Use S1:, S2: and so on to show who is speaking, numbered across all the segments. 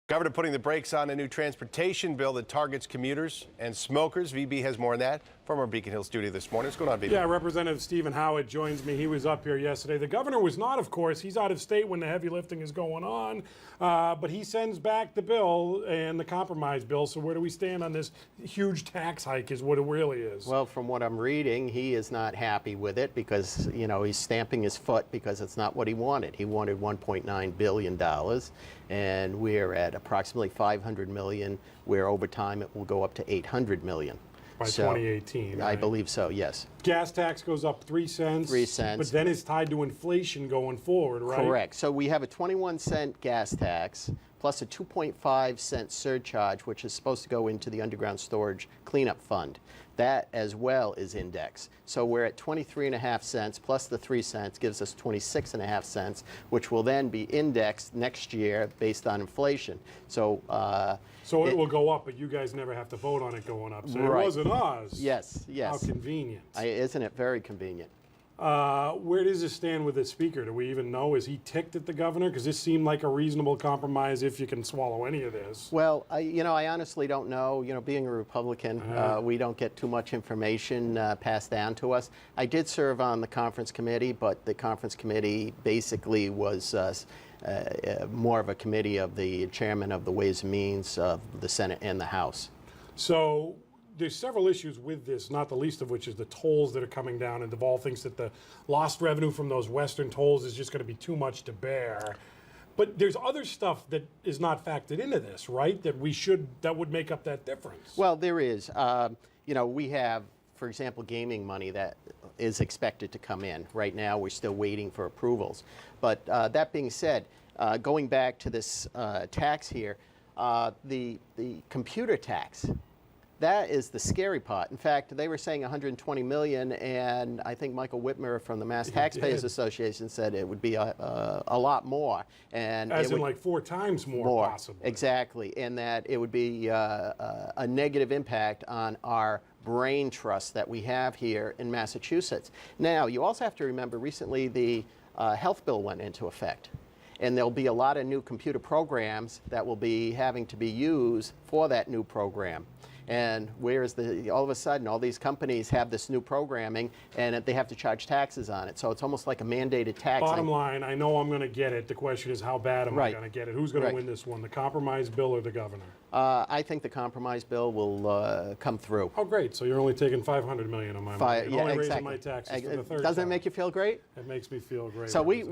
S1: Governor putting the brakes on a new transportation bill that targets commuters and smokers. VB has more on that from our Beacon Hill studio this morning. What's going on, VB?
S2: Yeah, Representative Stephen Howard joins me. He was up here yesterday. The governor was not, of course. He's out of state when the heavy lifting is going on. But he sends back the bill and the compromise bill. So where do we stand on this huge tax hike is what it really is?
S3: Well, from what I'm reading, he is not happy with it because, he's stamping his foot because it's not what he wanted. He wanted $1.9 billion, and we're at approximately $500 million, where over time it will go up to $800 million.
S2: By 2018,
S3: I
S2: right?
S3: believe so, yes.
S2: Gas tax goes up 3 cents.
S3: 3 cents.
S2: But then it's tied to inflation going forward, right?
S3: Correct. So we have a 21-cent gas tax plus a 2.5-cent surcharge, which is supposed to go into the underground storage cleanup fund. That as well is indexed. So we're at 23.5 cents plus the 3 cents gives us 26.5 cents, which will then be indexed next year based on inflation. So
S2: it will go up, but you guys never have to vote on it going up. So
S3: right.
S2: It wasn't us.
S3: Yes, yes.
S2: How convenient.
S3: Isn't it very convenient?
S2: Where does this stand with the speaker? Do we even know? Is he ticked at the governor? Because this seemed like a reasonable compromise if you can swallow any of this.
S3: Well, I honestly don't know. Being a Republican, we don't get too much information passed down to us. I did serve on the conference committee, but the conference committee basically was more of a committee of the chairman of the Ways and Means of the Senate and the House.
S2: So there's several issues with this, not the least of which is the tolls that are coming down, and Deval thinks that the lost revenue from those western tolls is just going to be too much to bear. But there's other stuff that is not factored into this, right? That would make up that difference.
S3: Well, there is. We have, for example, gaming money that is expected to come in. Right now, we're still waiting for approvals. But that being said, going back to this tax here, the computer tax. That is the scary part. In fact, they were saying $120 million, and I think Michael Whitmer from the Mass Taxpayers Association said it would be a lot more. And
S2: as in like 4 times more, possibly.
S3: Exactly, and that it would be a negative impact on our brain trust that we have here in Massachusetts. Now, you also have to remember recently the health bill went into effect. And there'll be a lot of new computer programs that will be having to be used for that new program. And all of a sudden, all these companies have this new programming, and they have to charge taxes on it. So it's almost like a mandated tax.
S2: Bottom line, I know I'm going to get it. The question is, how bad am I going to get it? Who's going to win this one, the compromise bill or the governor?
S3: I think the compromise bill will come through.
S2: Oh, great. So you're only taking $500 million on my money.
S3: Yeah,
S2: only
S3: exactly.
S2: raising my taxes for the third
S3: Doesn't
S2: time.
S3: it make you feel great?
S2: It makes me feel great.
S3: So we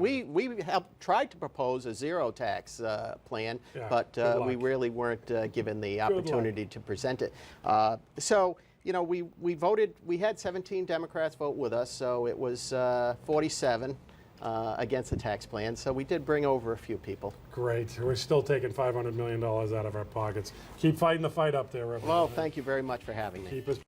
S3: have tried to propose a zero tax plan, but we really weren't given the opportunity to present it. We voted, we had 17 Democrats vote with us, so it was 47 against the tax plan. So we did bring over a few people.
S2: Great. We're still taking $500 million out of our pockets. Keep fighting the fight up there, Representative.
S3: Well, thank you very much for having me.
S2: Keep us